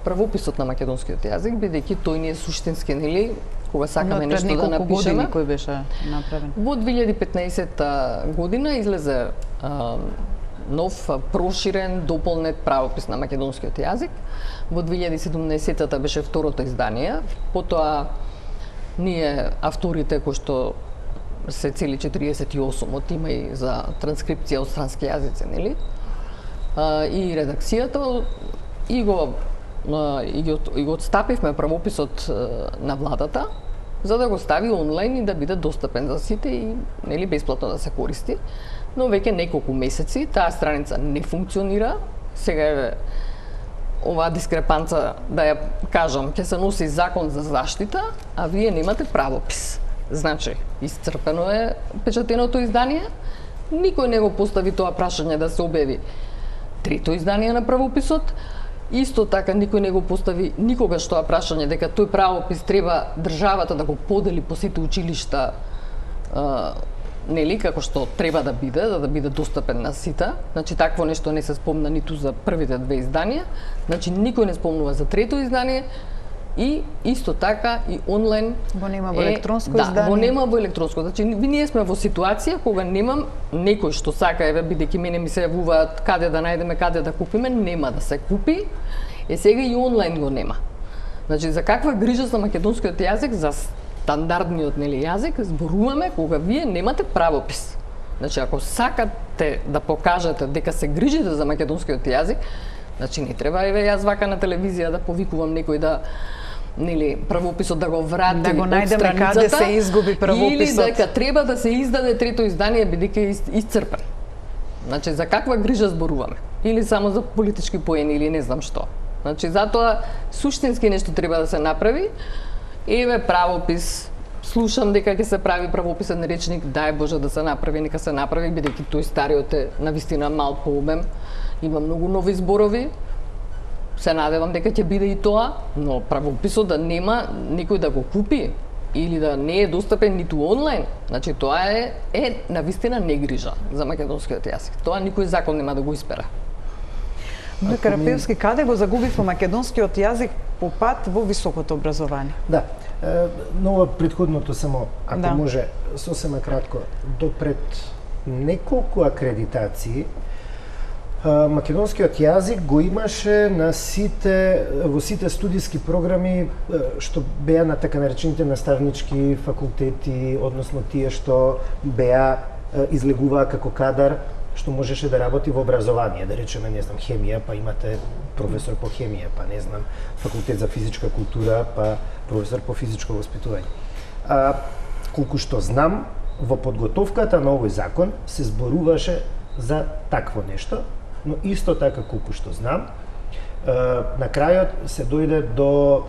правописот на македонскиот јазик, бидејќи тој не е суштински, нели, кога сакаме нешто да напишеме. Кој беше направен? Во 2015 година излезе нов, проширен, дополнет правопис на македонскиот јазик. Во 2017 беше второто издание. Потоа ние авторите кои што се цели 48-от има и за транскрипција од странски јазици, нели? И редакцијата и го отстапивме правописот на владата за да го стави онлайн и да биде достапен за сите и нели бесплатно да се користи. Но веќе неколку месеци таа страница не функционира. Сега е оваа дискрепанца, да ја кажам, ќе се носи закон за заштита, а вие немате правопис. Значи, исцрпено е печатеното издание, никој не го постави тоа прашање да се објави трето издание на правописот. Исто така никој не го постави никогаш тоа прашање дека тој правопис треба државата да го подели по сите училишта, нели, како што треба да биде достапен на сите. Значи такво нешто не се спомна ниту за првите две изданија. Значи никој не спомнува за трето издание, И исто така и онлайн Го нема во електронско да, издание. го нема во електронско. Значи ние сме во ситуација кога немам некој што сака, еве бидејќи мене ми се јавуваат каде да најдеме, каде да купиме, нема да се купи. Сега и онлайн го нема. Значи за каква грижа за македонскиот јазик, за стандардниот јазик зборуваме кога вие немате правопис. Значи ако сакате да покажете дека се грижите за македонскиот јазик, значи не треба еве јас вака на телевизија да повикувам некој да правописот да го врати да го од најдеме страницата, каде се изгуби правописот. Или дека треба да се издаде трето издание бидејќи е исцрпен. Значи за каква грижа зборуваме? Или само за политички поени или не знам што. Значи затоа суштински нешто треба да се направи. Еве правопис, слушам дека ќе се прави правописен речник, дај Боже да се направи, нека се направи бидејќи тој стариот е навистина мал по обем. Има многу нови зборови. Се надевам дека ќе биде и тоа, но правописот да нема некој да го купи или да не е достапен ниту онлайн, значи тоа е навистина негрижа за македонскиот јазик. Тоа никој закон нема да го испера. Карапевски, каде го загубивме македонскиот јазик по пат во високото образование? Да, но претходното само, ако да. може, сосема кратко, допред неколку акредитации, македонскиот јазик го имаше на во сите студиски програми што беа на така наречените наставнички факултети, односно тие што беа излегуваа како кадар што можеше да работи во образование, да речеме, не знам, хемија, па имате професор по хемија, па не знам, факултет за физичка култура, па професор по физичко воспитување. Колку што знам, во подготовката на овој закон се зборуваше за такво нешто, но исто така колку што знам, на крајот се дојде до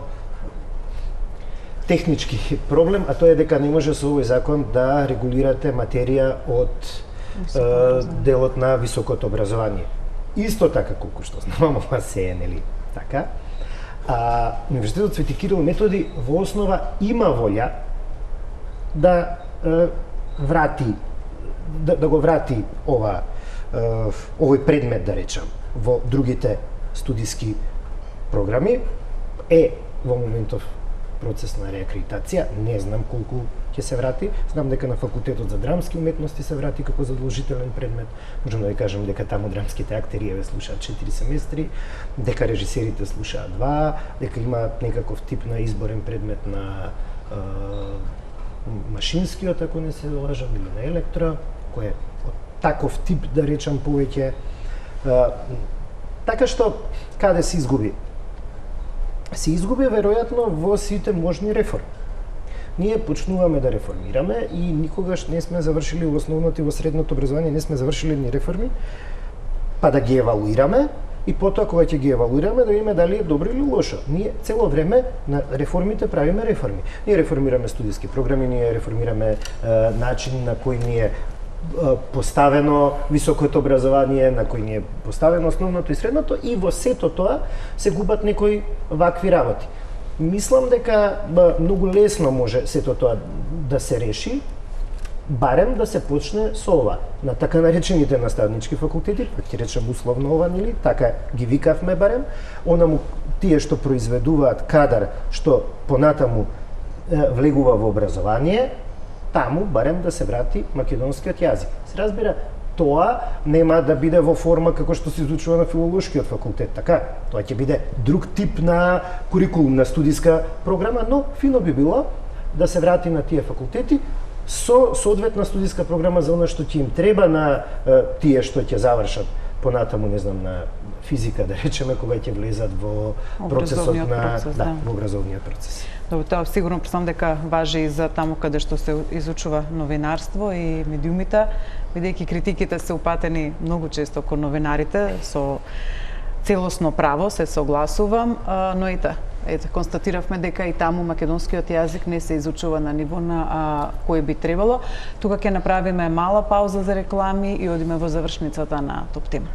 технички проблем, а тоа е дека не може со овој закон да регулирате материја од делот на високото образование. Исто така колку што знам, ова се е, нели, така. Универзитетот Свети Кирил и Методи во основа има волја да врати да го врати овој предмет, да речам, во другите студиски програми. Во моментов процес на реакредитација, не знам колку ќе се врати. Знам дека на факултетот за драмски уметности се врати како задолжителен предмет. Можам да ви кажам дека таму драмските актери слушаат 4 семестри, дека режисерите слушаат 2, дека има некаков тип на изборен предмет на машинскиот, ако не се лажам, или на електро, кој е од таков тип, да речам, повеќе. Така што, каде се изгуби? Се изгуби веројатно во сите можни реформи. Ние почнуваме да реформираме и никогаш не сме завршили во основното и во средното образование, не сме завршили ни реформи, па да ги евалуираме и потоа кога ќе ги евалуираме да видиме дали е добро или лошо. Ние цело време на реформите правиме реформи. Ние реформираме студиски програми, ние реформираме начин на кој ни е поставено високото образование, на кој ни е поставено основното и средното, и во сето тоа се губат некои вакви работи. Мислам дека многу лесно може сето тоа да се реши, барем да се почне со ова. На така наречените наставнички факултети, па ќе речем условно ова, нели, така ги викавме барем, онаму тие што произведуваат кадар што понатаму влегува во образование, таму барем да се врати македонскиот јазик. Се разбира, тоа нема да биде во форма како што се изучува на филолошкиот факултет, така? Тоа ќе биде друг тип на курикулум, на студиска програма, но фино би било да се врати на тие факултети со соодветна студиска програма за она што ќе им треба на тие што ќе завршат понатаму, не знам, на физика, да речеме, кога ќе влезат во процесот на во образовниот процес. Добро, тоа сигурно претпоставам дека важи и за таму каде што се изучува новинарство и медиумите, бидејќи критиките се упатени многу често кон новинарите со целосно право, се согласувам, но ете, констатиравме дека и таму македонскиот јазик не се изучува на ниво на кој би требало. Тука ќе направиме мала пауза за реклами и одиме во завршницата на Топ тема.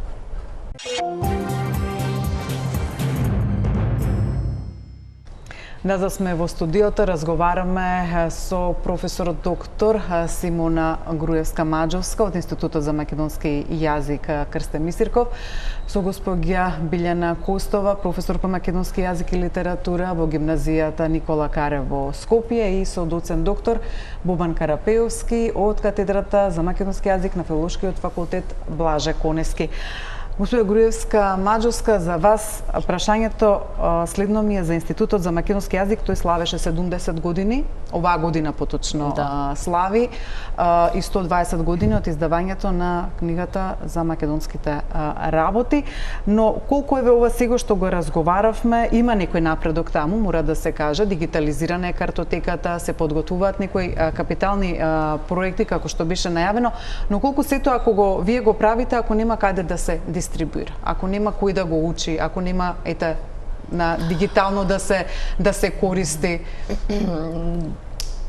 Назад сме во студиото, разговараме со професор доктор Симона Груевска-Маđовска од Институтот за македонски јазик Крстен Мисирков, со госпоѓа Билјана Костова, професор по македонски јазик и литература во гимназијата Никола Карев во Скопје и со доцент доктор Бобан Карапеовски од катедрата за македонски јазик на Филолошкиот факултет Блаже Конески. Госпоѓа Груевска-Маđовска, за вас прашањето следно ми е за Институтот за македонски јазик. Тој славеше 70 години, оваа година поточно слави, и 120 години од издавањето на книгата за македонските работи. Но колку еве ова сега што го разговаравме, има некој напредок таму, мора да се каже, дигитализирана е картотеката, се подготвуваат некои капитални проекти како што беше најавено, но колку сето ако вие го правите, ако нема каде да се дистрибуира, ако нема кој да го учи, ако нема на дигитално да се користи.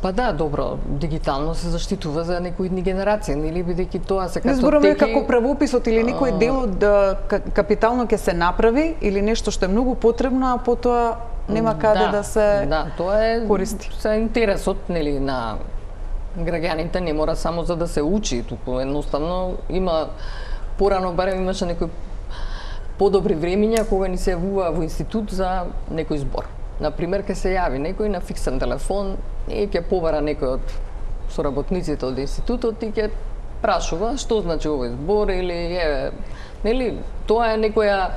Па да, добро, дигитално се заштитува за некои идни генерации, нели, бидејќи тоа се картотеки. Зборуваме како правописот или некој дел капитално ќе се направи или нешто што е многу потребно, а потоа нема каде да се тоа е користи. За интересот, нели, на граѓаните, не мора само за да се учи, туку едноставно има порано барем имаше некои подобри времиња кога ни се јавува во институт за некој збор. Например, ке се јави некој на фиксен телефон и ќе побара некој од соработниците од институтот и ќе прашува што значи овој збор или нели, тоа е некоја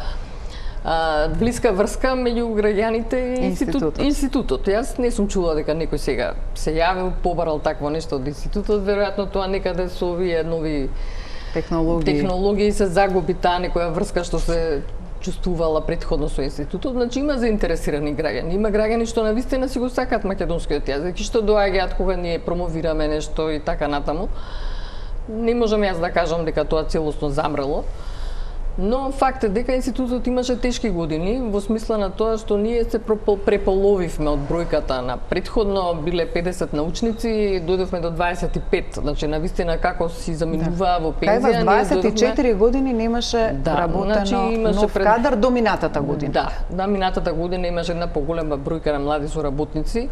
блиска врска меѓу граѓаните и институтот. Јас не сум чула дека некој сега се јавил, побарал такво нешто од институтот, веројатно тоа некаде со овие нови технологии се загуби таа некоја врска што се чувствувала претходно со институтот. Значи има заинтересирани граѓани, има граѓани што навистина си го сакаат македонскиот јазик и што доаѓаат кога ние промовираме нешто и така натаму. Не можам јас да кажам дека тоа целосно замрело. Но факт е дека институтот имаше тешки години во смисла на тоа што ние се преполовивме од бројката на претходно биле 50 научници, дојдовме до 25. Значи навистина како си заминува во пензија. Кај 24 години немаше работено нов кадар до минатата година. Да, минатата година имаше една поголема бројка на млади соработници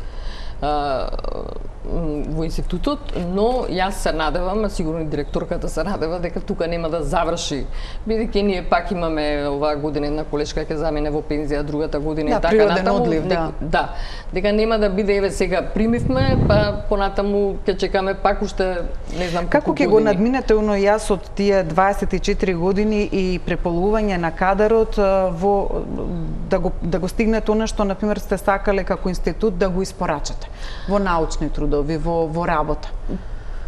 во институтот, но јас се надевам, а сигурно и директорката се надева дека тука нема да заврши, бидејќи ние пак имаме оваа година една колешка ќе замине во пензија, другата година и така натаму. Да, дека нема да биде еве сега примивме, па понатаму ќе чекаме пак уште не знам како ќе го надминете оно јас од тие 24 години и преполување на кадарот во да го стигнете она што на пример сте сакале како институт да го испорачате во научни трудови, во работа?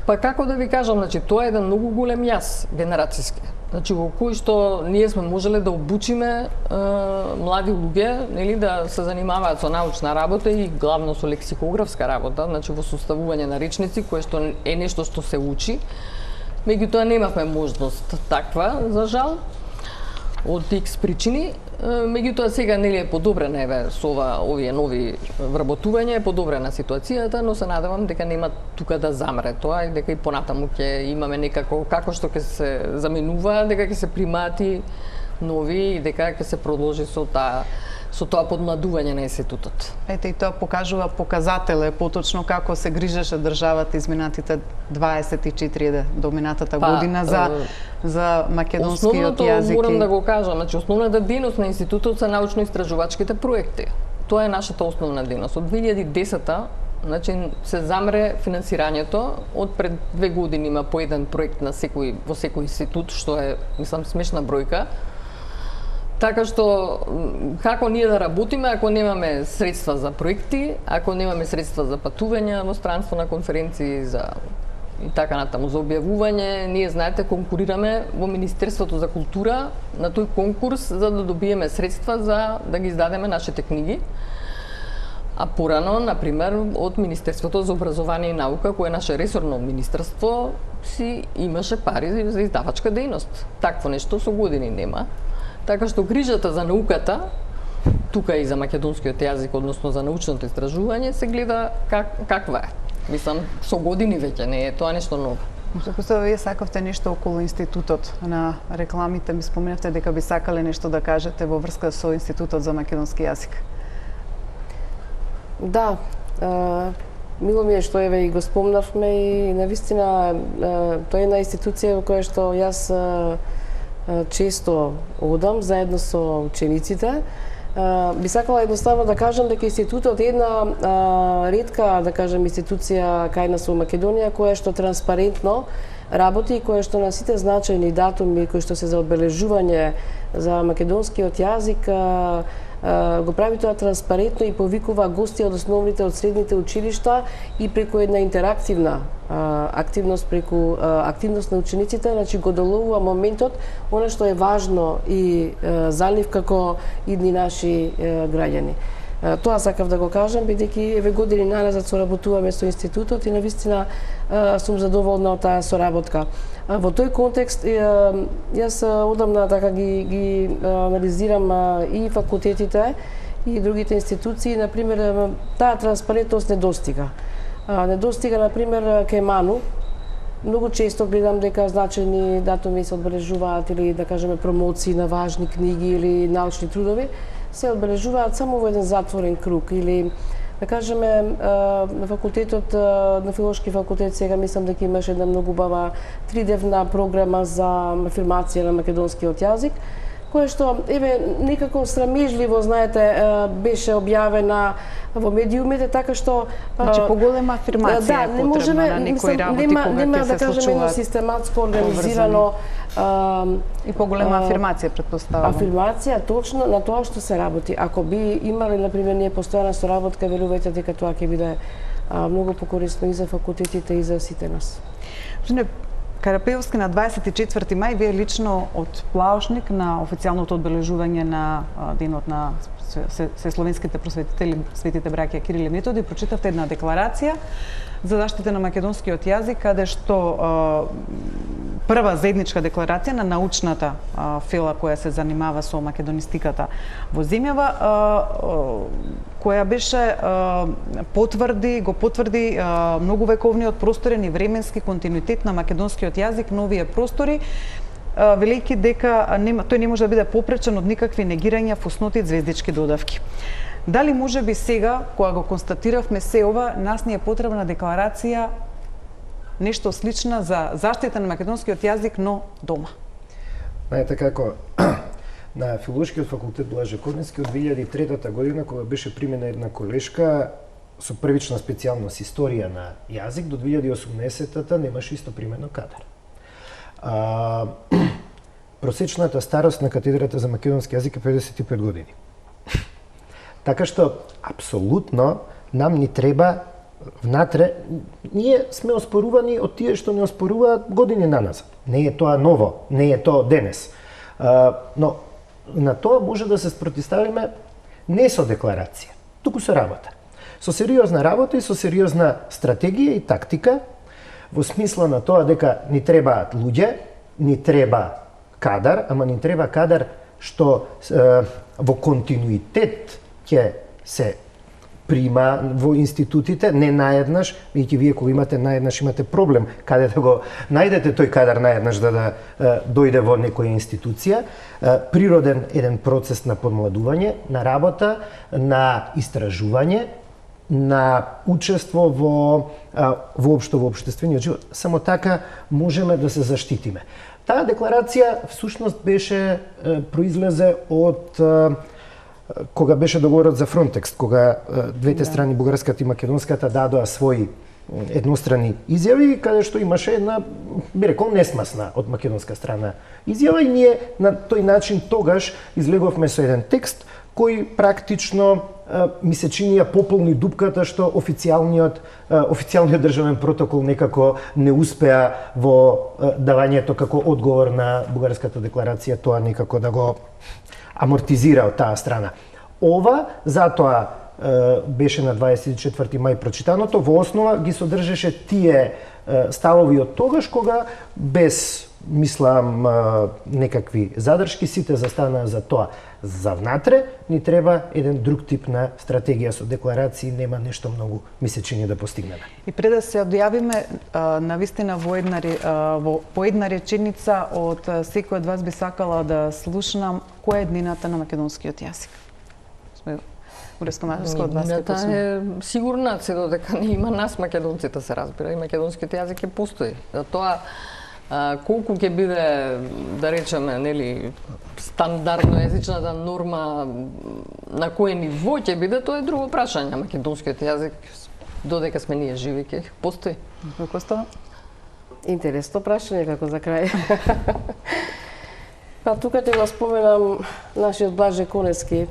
Па како да ви кажам, значи тоа е еден многу голем јас генерацијски. Значи во кој што ние сме можеле да обучиме млади луѓе, нели, да се занимаваат со научна работа и главно со лексикографска работа, значи во составување на речници, кое што е нешто што се учи. Меѓутоа немавме можност таква, за жал, од X причини. Меѓутоа сега нели е подобрена еве со овие нови вработувања, е подобрена ситуацијата, но се надевам дека нема тука да замре тоа и дека и понатаму ќе имаме некако како што ќе се заменува, дека ќе се примати нови и дека ќе се продолжи со тоа подмладување на институтот. Ете, и тоа покажува показател поточно како се грижеше државата изминатите 24 до минатата година за македонскиот јазик. Основното морам да го кажам, значи основната дејност на институтот се научно-истражувачките проекти. Тоа е нашата основна дејност. Од 2010-та, значи се замре финансирањето, од пред 2 години има по еден проект на во секој институт, што е, мислам, смешна бројка. Така што, како ние да работиме ако немаме средства за проекти, ако немаме средства за патувања во странство на конференции, и така натаму, за објавување, ние, знаете, конкурираме во Министерството за култура на тој конкурс за да добиеме средства за да ги издадеме нашите книги. А порано, например, од Министерството за образование и наука, кое е наше ресорно министерство, си имаше пари за издавачка дејност. Такво нешто со години нема. Така што грижата за науката, тука и за македонскиот јазик, односно за научното истражување, се гледа каква е. Мислам, со години веќе не е тоа нешто ново. Што вие сакавте нешто околу институтот на рекламите, ми споменавте дека би сакале нешто да кажете во врска со Институтот за македонски јазик. Да, мило ми е што еве и го спомнавме и навистина тоа е една институција во која што јас често одам заедно со учениците. Би сакала едноставно да кажам дека институтот е една ретка, да кажем, институција кај нас во Македонија која што транспарентно работи и која што на сите значајни датуми кои што се за одбележување за македонскиот јазик го прави тоа транспарентно и повикува гости од основните, од средните училишта и преку една интерактивна активност, преку активност на учениците, значи го доловува моментот, она што е важно и за нив како идни наши граѓани. Тоа сакав да го кажам, бидејќи еве години наназад соработуваме со институтот и навистина сум задоволна од таа соработка. Во тој контекст јас одамна така ги анализирам и факултетите и другите институции, на пример таа транспарентност не достига. Недостига, на пример, кај МАНУ. Многу често гледам дека значајни датуми се одбележуваат или, да кажеме, промоции на важни книги или научни трудови се одбележуваат само во еден затворен круг или, да кажеме, на факултетот, на филолошки факултет сега мислам дека имаше една многу убава 3-дневна програма за афирмација на македонскиот јазик, која што, еве, некако срамежливо, знаете, беше објавена во медиумите, така што... Значи, поголема афирмација е потребна на некои работи кога ќе се да кажем, едно систематско, организирано... И поголема афирмација, претпоставувам. Афирмација, точно на тоа што се работи. Ако би имале, например, ние постојана соработка, верувајте дека тоа ќе биде многу покорисно и за факултетите и за сите нас. Карапеовски, на 24 мај, вие лично од Плаушник на официјалното одбележување на денот на сесловенските просветители, светите браќа Кирил и Методи, прочитавте една декларација за заштита на македонскиот јазик, каде што прва заедничка декларација на научната фела која се занимава со македонистиката во земјава, која беше го потврди многувековниот просторен и временски континуитет на македонскиот јазик на овие простори, велејќи дека тој не може да биде попречен од никакви негирања, фусноти и звездички додавки. Дали може би сега, кога го констатиравме се ова, нас ни е потребна декларација нешто слична за заштита на македонскиот јазик, но дома? Знаете како, на Филолошкиот факултет Блаже Корнински од 2003 година, кога беше примена една колешка со првична специјалност историја на јазик, до 2018-та немаше исто примено кадар. Просечната старост на катедрата за македонски јазик е 55 години. Така што, апсолутно, нам ни треба внатре, ние сме оспорувани од тие што не оспоруваат години наназад. Не е тоа ново, не е тоа денес. Но на тоа може да се спротиставиме не со декларација, туку со работа. Со сериозна работа и со сериозна стратегија и тактика, во смисла на тоа дека ни требаат луѓе, ни треба кадар, ама ни треба кадар што во континуитет ќе се прима во институтите, не наеднаш, бидејќи вие кога имате наеднаш имате проблем каде да го најдете тој кадар наеднаш да дојде во некоја институција, природен еден процес на подмладување, на работа, на истражување, на учество воопшто во општествениот живот. Само така можеме да се заштитиме. Таа декларација всушност беше произлезе од кога беше договорот за Фронтекс, кога двете страни, бугарската и македонската, дадоа своји еднострани изјави, каде што имаше една, би рекол, несмасна од македонска страна изјава и ние на тој начин тогаш излеговме со еден текст кој практично ми се чинија пополни дупката што официјалниот државен протокол некако не успеа во давањето како одговор на бугарската декларација, тоа некако да го амортизира од таа страна. Ова, затоа беше на 24 мај прочитаното, во основа ги содржеше тие ставови од тогаш кога без, мислам, некакви задршки, сите застанаа за тоа. За внатре ни треба еден друг тип на стратегија, со декларации нема нешто многу, ми се чини, да постигнеме. И пред да се одјавиме, навистина по една реченица од секој од вас би сакала да слушнам која е днината на македонскиот јазик. Мудревско-мажарско од вас како Таа е сигурна се додека не има нас македонците се разбира и македонскиот јазик ќе постои. Тоа колку ќе биде, да речеме, нели, стандардно езичната норма на кое ниво ќе биде, тоа е друго прашање. Македонскиот јазик додека сме ние живи ќе постои. Костова? Интересно прашање како за крај. Па тука ќе го споменам нашиот Блаже Конески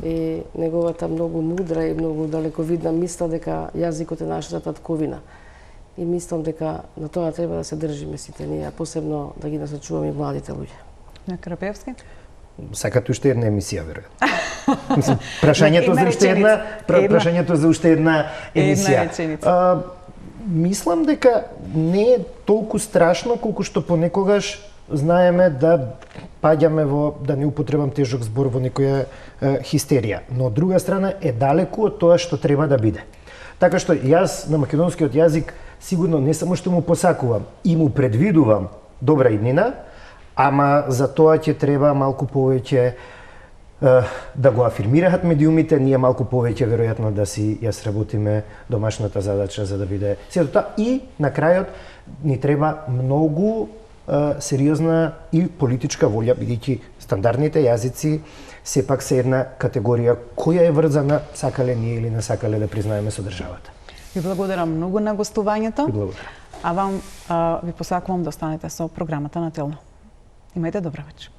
и неговата многу мудра и многу далековидна мисла дека јазикот е нашата татковина. И мислам дека на тоа треба да се држиме сите ние, посебно да ги насочуваме и младите луѓе. На Крапевски? Сакате уште една емисија, веројатно. Прашањето за уште една, прашањето за уште една емисија. Мислам дека не е толку страшно колку што понекогаш знаеме да паѓаме во, да не употребам тежок збор, во некоја хистерија, но од друга страна е далеку од тоа што треба да биде. Така што јас на македонскиот јазик сигурно не само што му посакувам, и му предвидувам добра иднина, ама за тоа ќе треба малку повеќе да го афирмираат медиумите, ние малку повеќе веројатно да си ја сработиме домашната задача за да биде сето тоа. И на крајот ни треба многу сериозна и политичка волја, бидејќи стандардните јазици сепак се една категорија која е врзана, сакале ние или не сакале да признаеме со државата. Ви благодарам многу на гостувањето. Ви благодарам. А вам ви посакувам да останете со програмата на Телно. Имајте добра вечер.